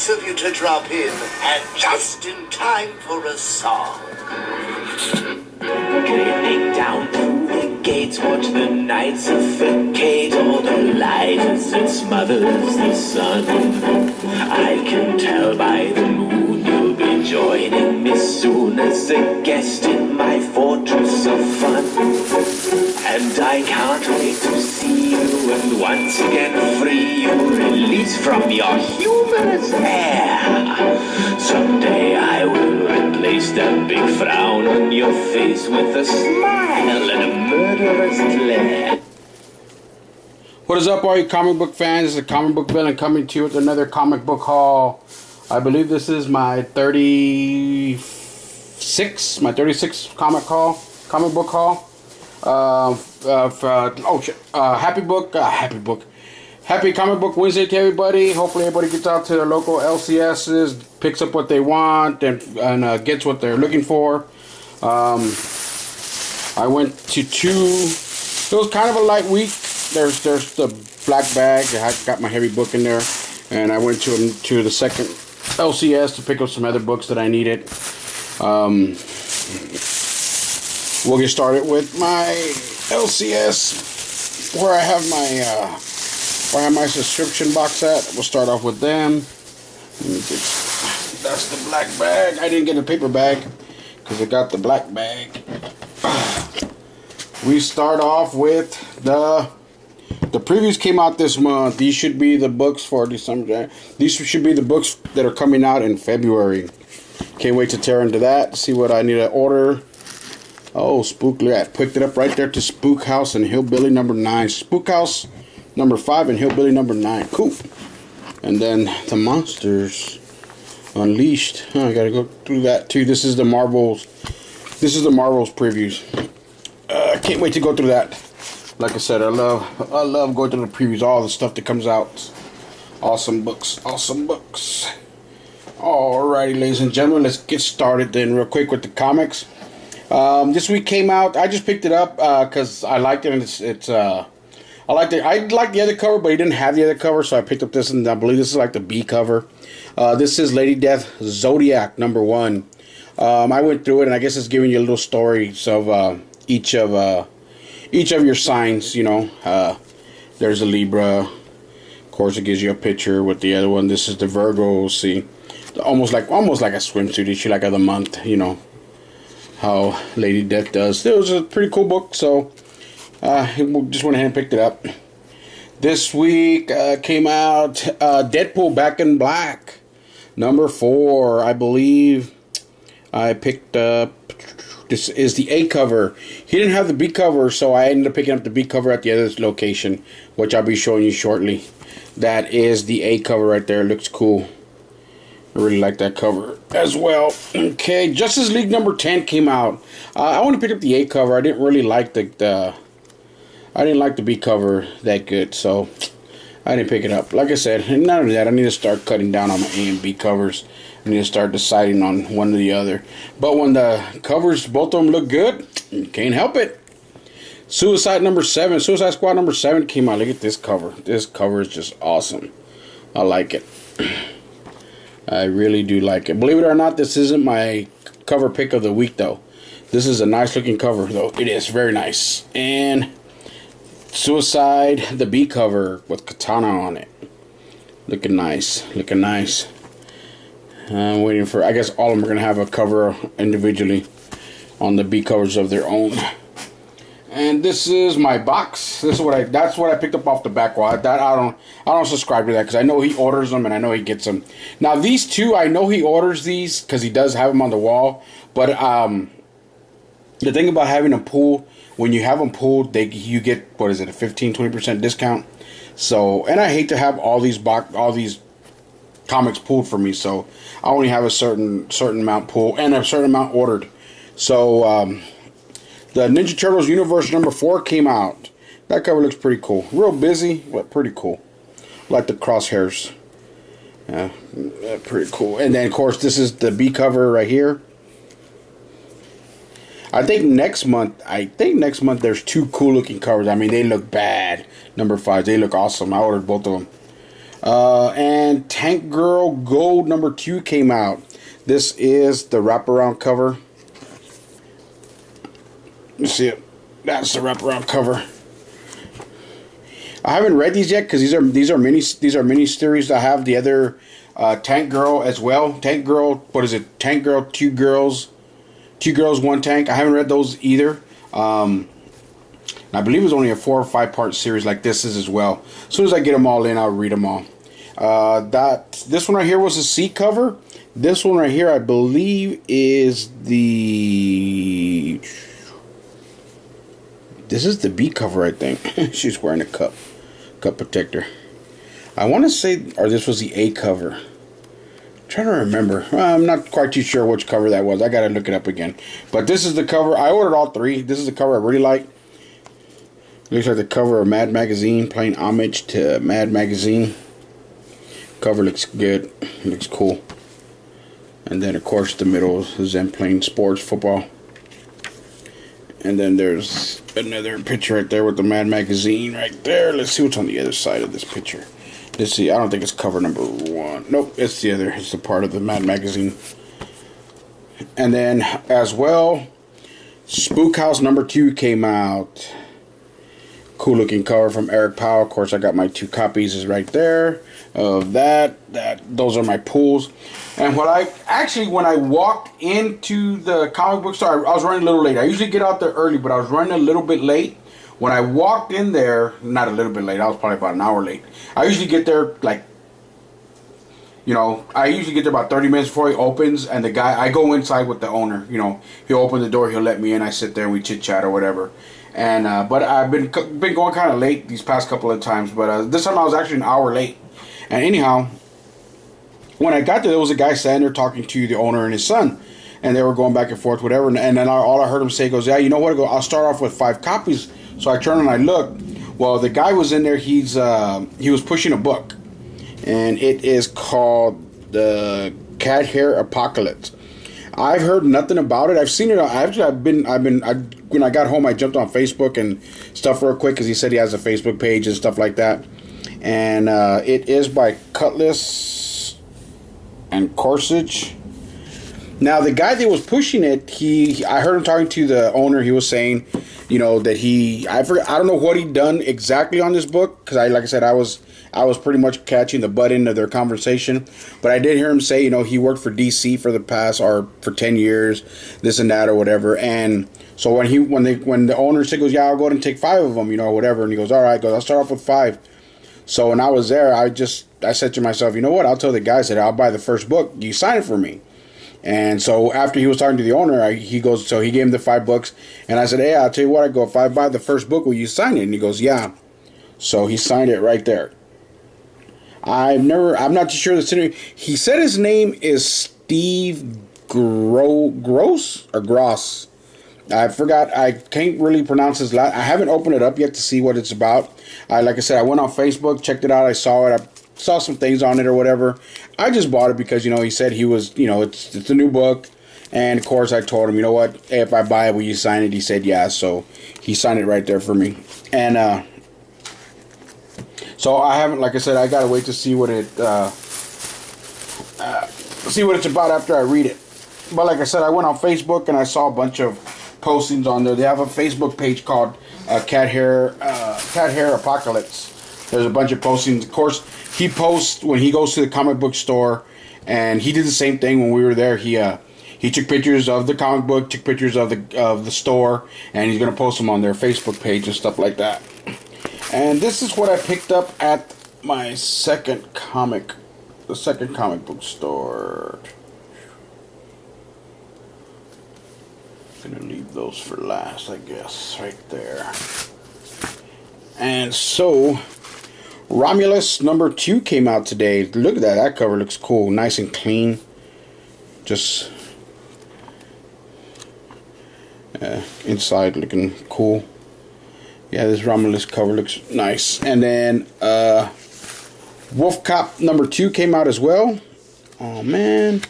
nice of you to drop in, and just in time for a song. Gleaming down through the gates, watch the night suffocate all the light as it smothers the sun. I can tell by the moon you'll be joining me soon as a guest in my fortress of fun. And I can't wait to see you and once again free you, release from your humorous hair. Someday I will replace that big frown on your face with a smile and a murderous glare. What is up, all you comic book fans? It's the Comic Book Villain coming to you with another comic book haul. I believe this is my 36th comic book haul. Happy Comic Book Wednesday to everybody. Hopefully everybody gets out to their local LCSs, picks up what they want, and gets what they're looking for. I went to two. It was kind of a light week. There's the black bag. I got my heavy book in there, and I went to the second LCS to pick up some other books that I needed. We'll get started with my LCS, where I have my subscription box at. We'll start off with them. That's the black bag. I didn't get a paper bag because I got the black bag. We start off with the previews came out this month. These should be the books for December. These should be the books that are coming out in February. Can't wait to tear into that. See what I need to order. Oh, Spook! I picked it up right there to Spook House and Hillbilly number 9. Spook House number 5 and Hillbilly number 9. Cool. And then the Monsters Unleashed. I gotta go through that too. This is the Marvels. This is the Marvels previews. Can't wait to go through that. Like I said, I love going through the previews, all the stuff that comes out. Awesome books. Alrighty, ladies and gentlemen, let's get started then real quick with the comics. This week came out. I just picked it up because I liked it, and I liked it. I liked the other cover, but he didn't have the other cover, so I picked up this, and I believe this is like the B cover. This is Lady Death Zodiac number 1. I went through it, and I guess it's giving you a little stories of each of your signs. You know, there's a Libra. Of course, it gives you a picture with the other one. This is the Virgo. See, almost like a swimsuit issue, like of the month. You know how Lady Death does. It was a pretty cool book, so just went ahead and picked it up. This week came out Deadpool Back in Black number 4, I believe. I picked up. This is the A cover. He didn't have the B cover, so I ended up picking up the B cover at the other location, which I'll be showing you shortly. That is the A cover right there. It looks cool. I really like that cover as well. Okay, Justice League number 10 came out. I want to pick up the A cover. I didn't really like the B cover that good, so I didn't pick it up. Like I said, and not only that, I need to start cutting down on my A and B covers. I need to start deciding on one or the other. But when the covers, both of them look good, you can't help it. Suicide Squad number 7 came out. Look at this cover. This cover is just awesome. I like it. I really do like it. Believe it or not, this isn't my cover pick of the week, though. This is a nice looking cover, though. It is very nice. And Suicide, the B cover with Katana on it. Looking nice. I'm waiting for, I guess all of them are going to have a cover individually on the B covers of their own. And this is my box. That's what I picked up off the back wall. I don't subscribe to that because I know he orders them and I know he gets them. Now these two, I know he orders these because he does have them on the wall. But the thing about having them pulled, when you have them pulled, you get, what is it, a 15-20% discount. So, and I hate to have all these comics pulled for me, so I only have a certain amount pulled and a certain amount ordered. So the Ninja Turtles Universe number 4 came out. That cover looks pretty cool. Real busy, but pretty cool. Like the crosshairs. Yeah, pretty cool. And then of course this is the B cover right here. I think next month there's 2 cool looking covers. I mean, they look bad. Number 5, they look awesome. I ordered both of them. And Tank Girl Gold number 2 came out. This is the wraparound cover. You see it? That's the wraparound cover. I haven't read these yet because these are mini series. I have the other Tank Girl as well. Tank Girl, what is it? Tank Girl, two girls, one tank. I haven't read those either. I believe it's only a 4 or 5 part series like this is as well. As soon as I get them all in, I'll read them all. This one right here was a C cover. This one right here, I believe, is the. This is the B cover, I think. She's wearing a cup protector. I want to say, or this was the A cover. I'm trying to remember. I'm not quite too sure which cover that was. I gotta look it up again. But this is the cover. I ordered all 3. This is the cover I really like. Looks like the cover of Mad Magazine, paying homage to Mad Magazine. Cover looks good. Looks cool. And then, of course, the middle is them playing sports, football. And then there's another picture right there with the Mad Magazine right there. Let's see what's on the other side of this picture. Let's see. I don't think it's cover number 1. Nope, it's the other. It's the part of the Mad Magazine. And then, as well, Spook House number 2 came out. Cool looking cover from Eric Powell. Of course, I got my 2 copies is right there of that. Those are my pulls. And when I walked into the comic book store, I was running a little late. I usually get out there early, but I was running a little bit late. When I walked in there, not a little bit late, I was probably about an hour late. I usually get there I usually get there about 30 minutes before he opens, and I go inside with the owner. He'll open the door, he'll let me in, I sit there, we chit chat or whatever. And but I've been going kind of late these past couple of times, but this time I was actually an hour late. And anyhow, when I got there was a guy standing there talking to the owner and his son, and they were going back and forth, whatever. And then all I heard him say goes, "Yeah, you know what? I'll start off with 5 copies." So I turned and I looked. Well, the guy was in there. He was pushing a book, and it is called the Cat Hair Apocalypse. I've heard nothing about it. I've seen it. When I got home, I jumped on Facebook and stuff real quick because he said he has a Facebook page and stuff like that. And it is by Cutlass and Corsage. Now, the guy that was pushing it, I heard him talking to the owner. He was saying, that I don't know what he'd done exactly on this book because like I said, I was pretty much catching the butt end of their conversation. But I did hear him say, he worked for DC for 10 years, this and that or whatever. And so when the owner said, goes, "Yeah, I'll go ahead and take 5 of them, whatever." And he goes, "All right," I'll start off with 5. So when I was there, I said to myself, you know what? I'll tell the guy, I'll buy the first book. You sign it for me. And so after he was talking to the owner, he gave him the 5 books. And I said, "Hey, I'll tell you what, if I buy the first book, will you sign it?" And he goes, "Yeah." So he signed it right there. I'm not too sure the name. He said his name is Steve Gross or Gross. I forgot. I can't really pronounce his last. I haven't opened it up yet to see what it's about. Like I said, I went on Facebook, checked it out. I saw it. I saw some things on it or whatever. I just bought it because, he said he was, it's a new book. And, of course, I told him, you know what, hey, if I buy it, will you sign it? He said, yeah. So he signed it right there for me. And so I haven't, like I said, I got to wait to see what it's about after I read it. But like I said, I went on Facebook and I saw a bunch of postings on there. They have a Facebook page called Cat Hair Apocalypse. There's a bunch of postings. Of course, he posts when he goes to the comic book store, and he did the same thing when we were there. He took pictures of the comic book, took pictures of the store, and he's gonna post them on their Facebook page and stuff like that. And this is what I picked up at my second comic book store. Gonna leave those for last, I guess, right there. And so, Romulus number 2 came out today. Look at that. That cover looks cool. Nice and clean. Just inside looking cool. Yeah, this Romulus cover looks nice. And then Wolf Cop number 2 came out as well. Oh, man.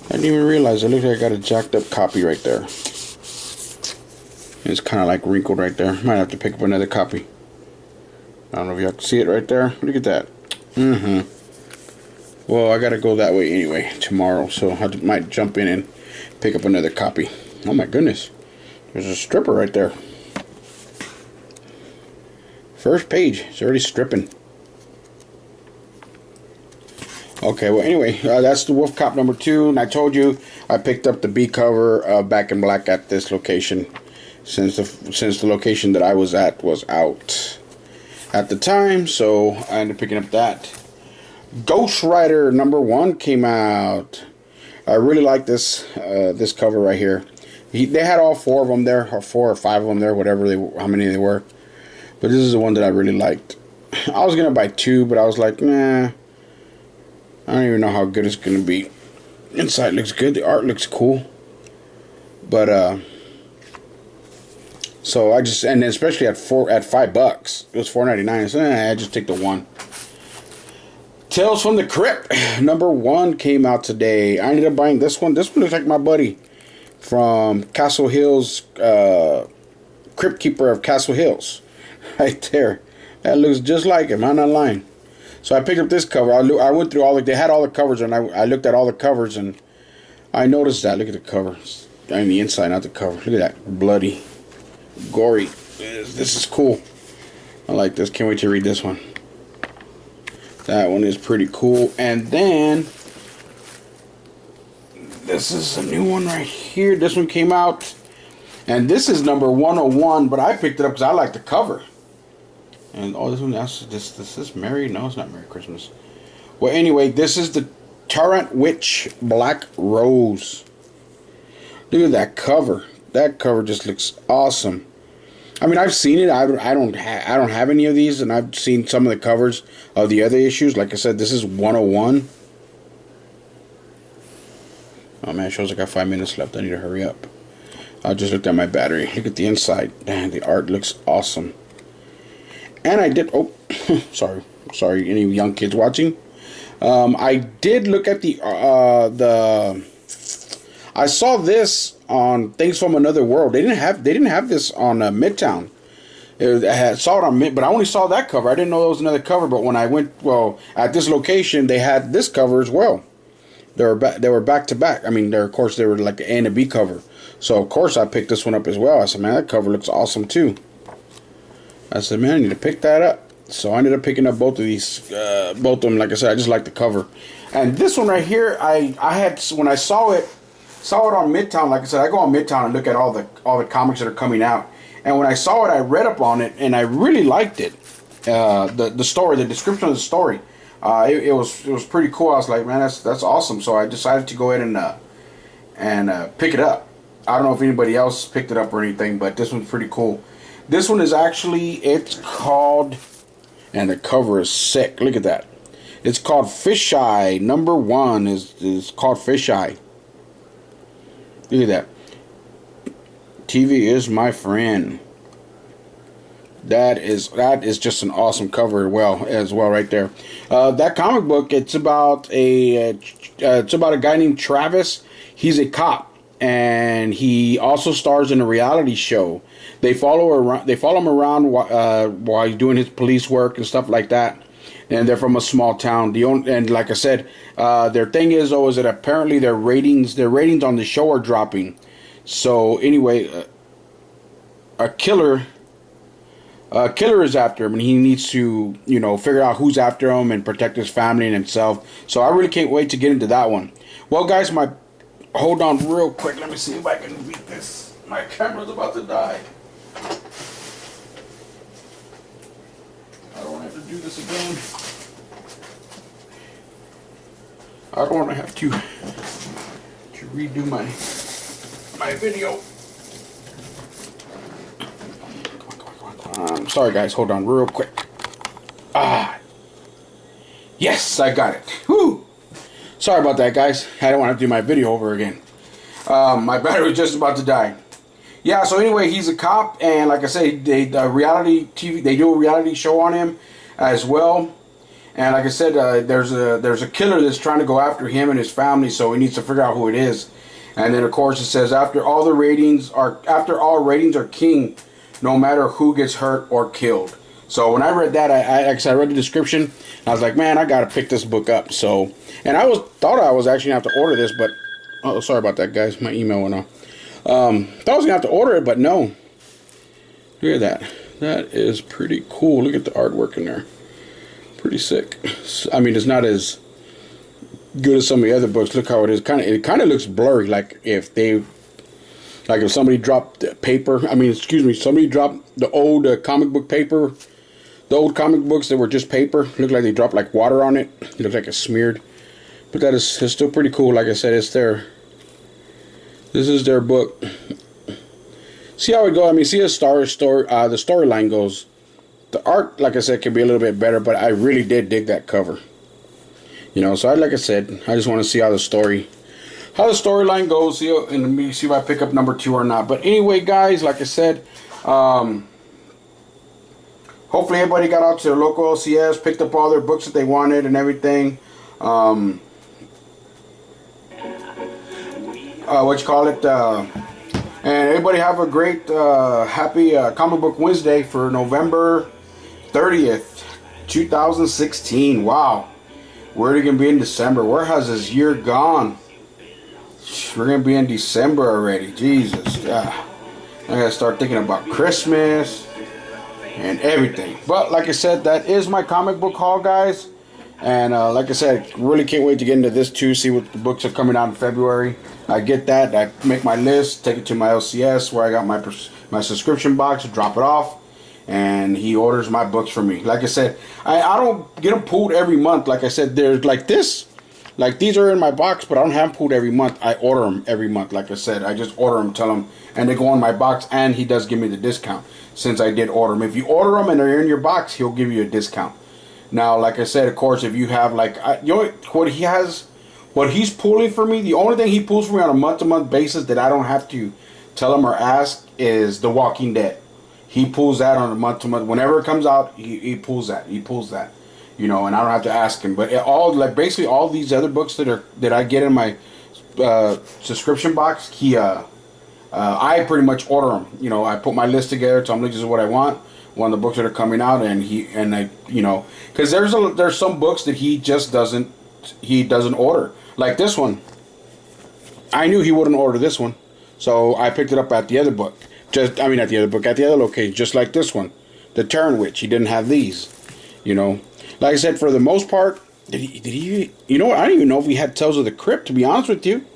I didn't even realize. It looks like I got a jacked up copy right there. It's kind of like wrinkled right there. Might have to pick up another copy. I don't know if y'all can see it right there. Look at that. Well, I gotta go that way anyway tomorrow, so I might jump in and pick up another copy. Oh my goodness. There's a stripper right there. First page. It's already stripping. Okay, well, anyway, that's the Wolf Cop number 2. And I told you I picked up the B cover Back in Black at this location since the location that I was at was out at the time. So I ended up picking up that. Ghost Rider number 1 came out. I really like this this cover right here. They had all 4 of them there, or 4 or 5 of them there, whatever how many they were. But this is the one that I really liked. I was gonna buy 2, but I was like, nah. I don't even know how good it's gonna be. Inside looks good. The art looks cool. But so I just, and especially at $5, it was $4.99. So I just take the 1. Tales from the Crypt number 1 came out today. I ended up buying this one. This one looks like my buddy from Castle Hills, Crypt Keeper of Castle Hills, right there. That looks just like him. I'm not lying. So I picked up this cover. I went through they had all the covers, and I looked at all the covers, and I noticed that. Look at the cover. I mean the inside, not the cover. Look at that, bloody, gory. This is cool. I like this. Can't wait to read this one. That one is pretty cool. And then this is a new one right here. This one came out, and this is number 101. But I picked it up because I like the cover. And this one, this is Merry. No, it's not Merry Christmas. Well, anyway, this is the Tyrant Witch Black Rose. Look at that cover. That cover just looks awesome. I mean, I've seen it. I don't have any of these, and I've seen some of the covers of the other issues. Like I said, this is 101. Oh man, it shows I got 5 minutes left. I need to hurry up. I just looked at my battery. Look at the inside. Man, the art looks awesome. And I did. Oh, sorry. Any young kids watching? I did look at the. I saw this on Things from Another World. They didn't have this on Midtown. I saw it on but I only saw that cover. I didn't know there was another cover. But when I went, at this location, they had this cover as well. They were back to back. I mean, of course, they were like an A and a B cover. So of course, I picked this one up as well. I said, man, that cover looks awesome too. I said, man, I need to pick that up. So I ended up picking up both of these, both of them. Like I said, I just like the cover. And this one right here, I had, when I saw it on Midtown. Like I said, I go on Midtown and look at all the comics that are coming out. And when I saw it, I read up on it, and I really liked it. The story, the description of the story, it was pretty cool. I was like, man, that's awesome. So I decided to go ahead and pick it up. I don't know if anybody else picked it up or anything, but this one's pretty cool. This one is actually, it's called, and the cover is sick. Look at that. It's called Fisheye. Number 1 is called Fisheye. Look at that. TV is my friend. That is just an awesome cover as well right there. That comic book, it's about a guy named Travis. He's a cop, and he also stars in a reality show. They follow him around while he's doing his police work and stuff like that. And they're from a small town. And like I said, their thing is that apparently their ratings on the show are dropping. So anyway, a killer is after him, and he needs to figure out who's after him and protect his family and himself. So I really can't wait to get into that one. Well, guys, hold on real quick. Let me see if I can beat this. My camera's about to die. I don't want to have to do this again. I don't want to have to redo my video. Come on. Sorry guys, hold on real quick. Yes, I got it. Whew. Sorry about that, guys. I don't want to have to do my video over again. My battery was just about to die. Yeah, so anyway, he's a cop, and like I say, they do a reality show on him as well. And like I said, there's a killer that's trying to go after him and his family, so he needs to figure out who it is. And then of course it says after all ratings are king, no matter who gets hurt or killed. So when I read that, I read the description, and I was like, man, I gotta pick this book up. So, and thought I was actually gonna have to order this, but oh, sorry about that, guys. My email went off. Thought I was gonna have to order it, but no. Look at that. That is pretty cool. Look at the artwork in there. Pretty sick. I mean, it's not as good as some of the other books. Look how it is. It kind of looks blurry, like if somebody dropped paper. I mean, excuse me, somebody dropped the old comic book paper. The old comic books that were just paper. Look like they dropped like water on it. It looks like it's smeared. But that is still pretty cool. Like I said, it's their. This is their book. See how it goes. I mean, see how the storyline goes. The art, like I said, can be a little bit better, but I really did dig that cover. You know, so like I said, I just want to see how the storyline goes, and let me see if I pick up number 2 or not. But anyway, guys, like I said, hopefully everybody got out to their local LCS, picked up all their books that they wanted and everything. And everybody have a great, happy Comic Book Wednesday for November 30th, 2016. Wow. We're going to be in December. Where has this year gone? We're going to be in December already. Jesus. I got to start thinking about Christmas and everything. But like I said, that is my comic book haul, guys. And like I said, really can't wait to get into this too. See what the books are coming out in February. I get that. I make my list, take it to my LCS where I got my subscription box, drop it off, and he orders my books for me. Like I said, I don't get them pulled every month. Like I said, there's like this. Like these are in my box, but I don't have them pulled every month. I order them every month. Like I said, I just order them, tell him, and they go in my box, and he does give me the discount since I did order them. If you order them and they're in your box, he'll give you a discount. Now, like I said, of course, if you have like, what he's pulling for me, the only thing he pulls for me on a month-to-month basis that I don't have to tell him or ask is The Walking Dead. He pulls that on a month-to-month. Whenever it comes out, he pulls that. He pulls that. You know, and I don't have to ask him. But basically all these other books that I get in my subscription box, I pretty much order them. You know, I put my list together, tell him this is what I want. One of the books that are coming out, because there's some books that he just doesn't order. Like this one, I knew he wouldn't order this one, so I picked it up at the other book. At the other location, just like this one, the Turn Witch. He didn't have these, you know. Like I said, for the most part, did he? You know what? I don't even know if he had Tales of the Crypt. To be honest with you,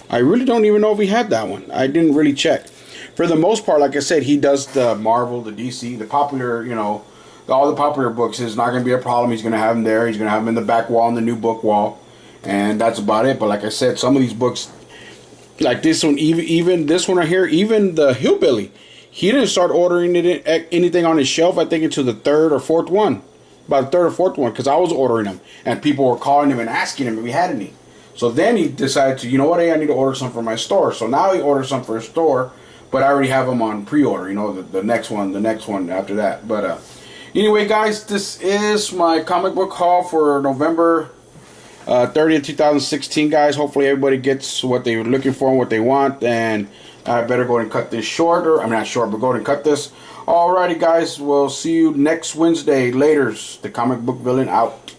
I really don't even know if he had that one. I didn't really check. For the most part, like I said, he does the Marvel, the DC, the popular, you know, all the popular books. Is not going to be a problem. He's going to have them there. He's going to have them in the back wall, in the new book wall, and that's about it. But like I said, some of these books, like this one, even this one right here, even the Hillbilly, he didn't start ordering anything on his shelf, I think, until the third or fourth one. About the third or fourth one, because I was ordering them, and people were calling him and asking him if he had any. So then he decided to, you know what, hey, I need to order some for my store. So now he orders some for his store, but I already have them on pre-order, you know, the next one after that. But anyway, guys, this is my comic book haul for November 30th, 2016, guys. Hopefully everybody gets what they were looking for and what they want, and I better go ahead and cut this short, or I'm not short, but go ahead and cut this. Alrighty, guys, we'll see you next Wednesday. Laters. The Comic Book Villain out.